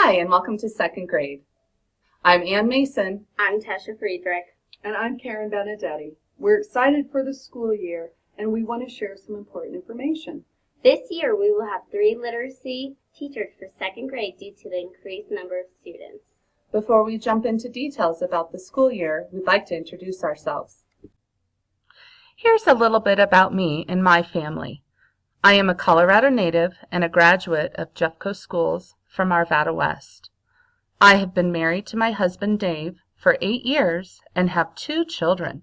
Hi, and welcome to second grade. I'm Ann Mason. I'm Tasha Friedrich. And I'm Karen Benedetti. We're excited for the school year, and we want to share some important information. This year, we will have 3 literacy teachers for second grade due to the increased number of students. Before we jump into details about the school year, we'd like to introduce ourselves. Here's a little bit about me and my family. I am a Colorado native and a graduate of Jeffco Schools from Arvada West. I have been married to my husband Dave for 8 years and have 2 children.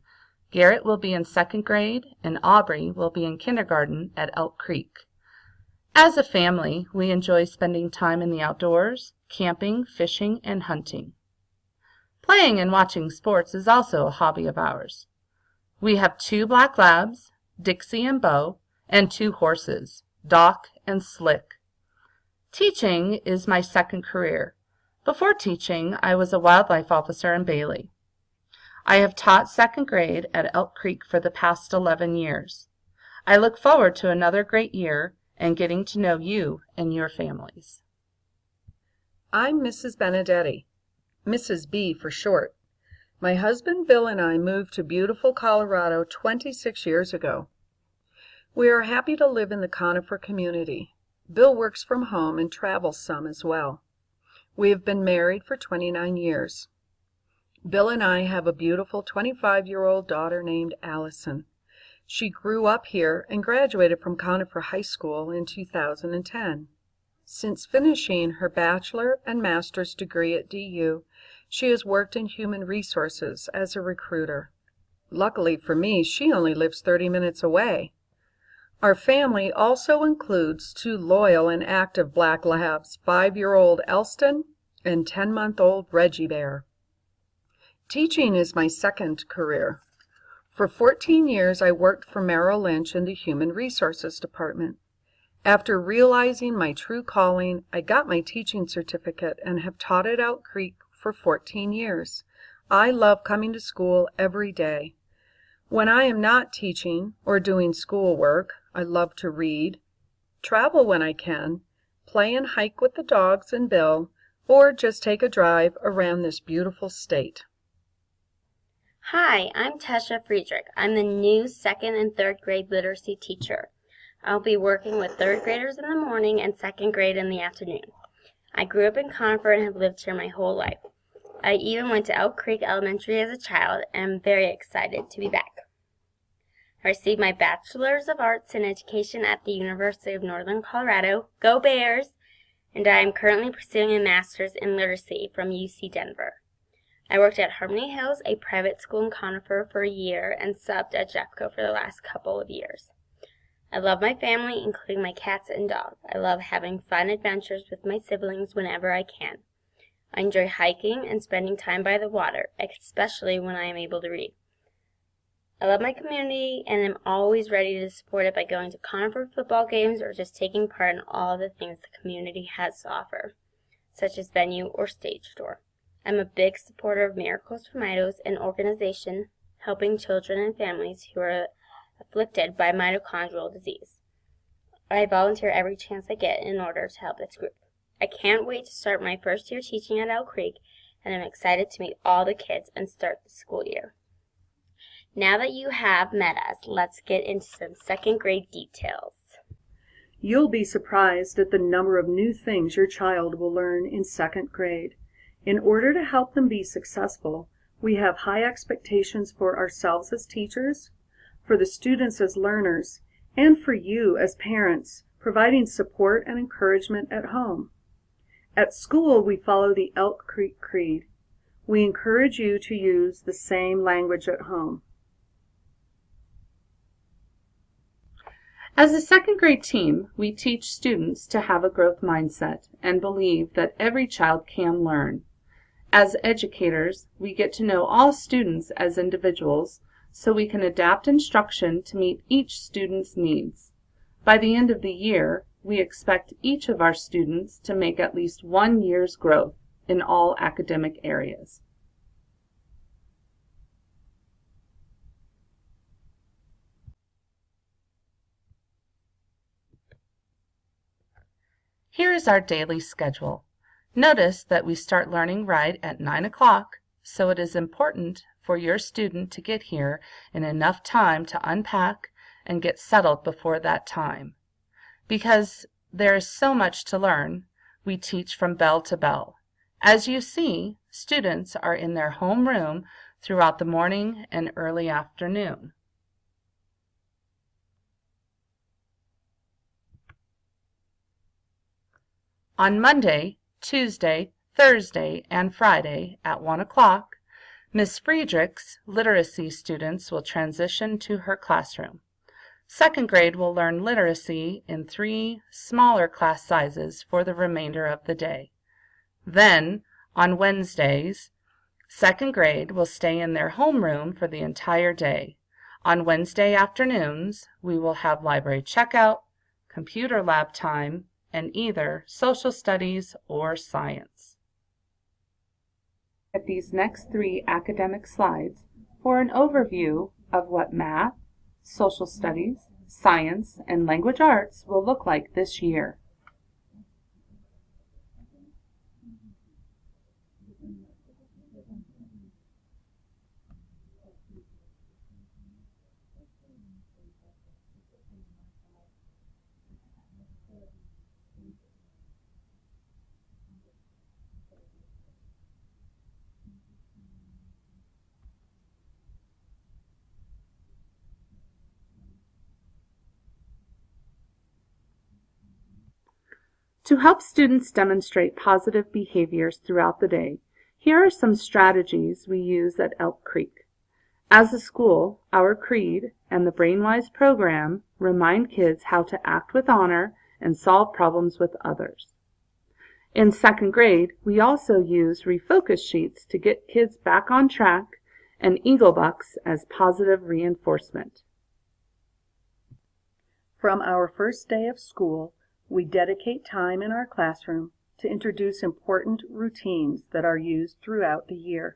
Garrett will be in second grade and Aubrey will be in kindergarten at Elk Creek. As a family, we enjoy spending time in the outdoors, camping, fishing, and hunting. Playing and watching sports is also a hobby of ours. We have 2 black labs, Dixie and Bo, and 2 horses, Doc and Slick. Teaching is my second career. Before teaching, I was a wildlife officer in Bailey. I have taught second grade at Elk Creek for the past 11 years. I look forward to another great year and getting to know you and your families. I'm Mrs. Benedetti, Mrs. B for short. My husband Bill and I moved to beautiful Colorado 26 years ago. We are happy to live in the Conifer community. Bill works from home and travels some as well. We have been married for 29 years. Bill and I have a beautiful 25-year-old daughter named Allison. She grew up here and graduated from Conifer High School in 2010. Since finishing her bachelor and master's degree at DU, she has worked in human resources as a recruiter. Luckily for me, she only lives 30 minutes away. Our family also includes 2 loyal and active black labs, 5-year-old Elston and 10-month-old Reggie Bear. Teaching is my second career. For 14 years, I worked for Merrill Lynch in the Human Resources Department. After realizing my true calling, I got my teaching certificate and have taught at Elk Creek for 14 years. I love coming to school every day. When I am not teaching or doing schoolwork, I love to read, travel when I can, play and hike with the dogs and Bill, or just take a drive around this beautiful state. Hi, I'm Tasha Friedrich. I'm the new second and third grade literacy teacher. I'll be working with third graders in the morning and second grade in the afternoon. I grew up in Conifer and have lived here my whole life. I even went to Elk Creek Elementary as a child and am very excited to be back. I received my Bachelor's of Arts in Education at the University of Northern Colorado, Go Bears, and I am currently pursuing a Master's in Literacy from UC Denver. I worked at Harmony Hills, a private school in Conifer, for a year and subbed at Jeffco for the last couple of years. I love my family, including my cats and dog. I love having fun adventures with my siblings whenever I can. I enjoy hiking and spending time by the water, especially when I am able to read. I love my community and am always ready to support it by going to Conifer football games or just taking part in all the things the community has to offer, such as venue or stage door. I'm a big supporter of Miracles for Mitos, an organization helping children and families who are afflicted by mitochondrial disease. I volunteer every chance I get in order to help this group. I can't wait to start my first year teaching at Elk Creek, and I'm excited to meet all the kids and start the school year. Now that you have met us, let's get into some second grade details. You'll be surprised at the number of new things your child will learn in second grade. In order to help them be successful, we have high expectations for ourselves as teachers, for the students as learners, and for you as parents, providing support and encouragement at home. At school, we follow the Elk Creek Creed. We encourage you to use the same language at home. As a second grade team, we teach students to have a growth mindset and believe that every child can learn. As educators, we get to know all students as individuals so we can adapt instruction to meet each student's needs. By the end of the year, we expect each of our students to make at least 1 year's growth in all academic areas. Here is our daily schedule. Notice that we start learning right at 9 o'clock, so it is important for your student to get here in enough time to unpack and get settled before that time. Because there is so much to learn, we teach from bell to bell. As you see, students are in their home room throughout the morning and early afternoon. On Monday, Tuesday, Thursday, and Friday at 1 o'clock, Ms. Friedrich's literacy students will transition to her classroom. Second grade will learn literacy in 3 smaller class sizes for the remainder of the day. Then, on Wednesdays, second grade will stay in their homeroom for the entire day. On Wednesday afternoons, we will have library checkout, computer lab time, and either social studies or science. At these next 3 academic slides for an overview of what math, social studies, science, and language arts will look like this year. To help students demonstrate positive behaviors throughout the day, here are some strategies we use at Elk Creek. As a school, our creed and the BrainWise program remind kids how to act with honor and solve problems with others. In second grade, we also use refocus sheets to get kids back on track and Eagle Bucks as positive reinforcement. From our first day of school, we dedicate time in our classroom to introduce important routines that are used throughout the year.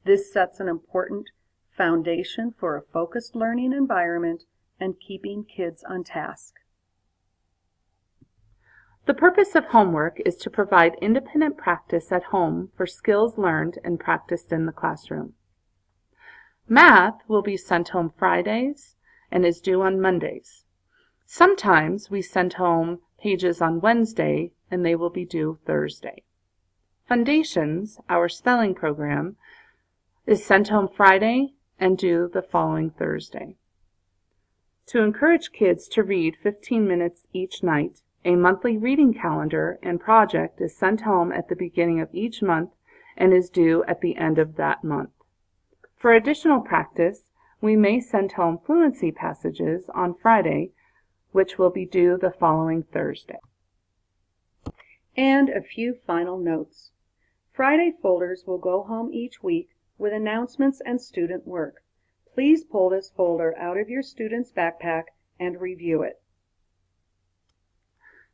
This sets an important foundation for a focused learning environment and keeping kids on task. The purpose of homework is to provide independent practice at home for skills learned and practiced in the classroom. Math will be sent home Fridays and is due on Mondays. Sometimes we send home pages on Wednesday and they will be due Thursday. Foundations, our spelling program, is sent home Friday and due the following Thursday. To encourage kids to read 15 minutes each night, a monthly reading calendar and project is sent home at the beginning of each month and is due at the end of that month. For additional practice, we may send home fluency passages on Friday, which will be due the following Thursday. And a few final notes. Friday folders will go home each week with announcements and student work. Please pull this folder out of your student's backpack and review it.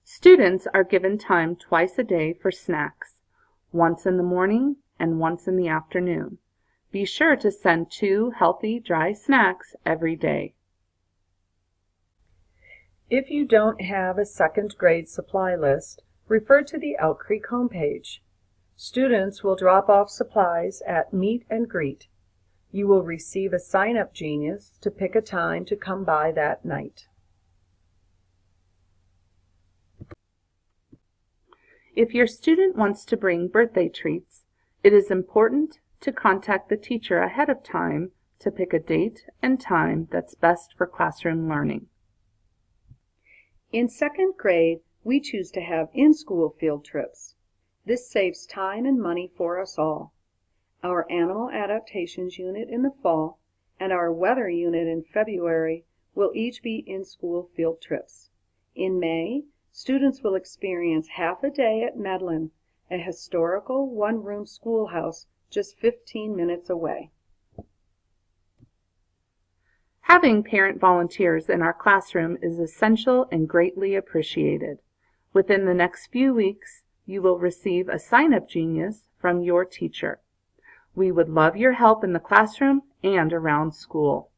Students are given time twice a day for snacks, once in the morning and once in the afternoon. Be sure to send 2 healthy dry snacks every day. If you don't have a second grade supply list, refer to the Elk Creek homepage. Students will drop off supplies at Meet and Greet. You will receive a sign-up genius to pick a time to come by that night. If your student wants to bring birthday treats, it is important to contact the teacher ahead of time to pick a date and time that's best for classroom learning. In second grade, we choose to have in-school field trips. This saves time and money for us all. Our animal adaptations unit in the fall and our weather unit in February will each be in-school field trips. In May, students will experience half a day at Medlin, a historical one-room schoolhouse just 15 minutes away. Having parent volunteers in our classroom is essential and greatly appreciated. Within the next few weeks, you will receive a sign-up genius from your teacher. We would love your help in the classroom and around school.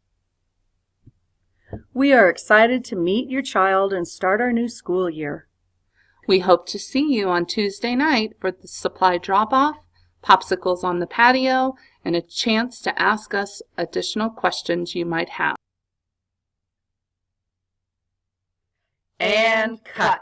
We are excited to meet your child and start our new school year. We hope to see you on Tuesday night for the supply drop-off, popsicles on the patio, and a chance to ask us additional questions you might have. And cut.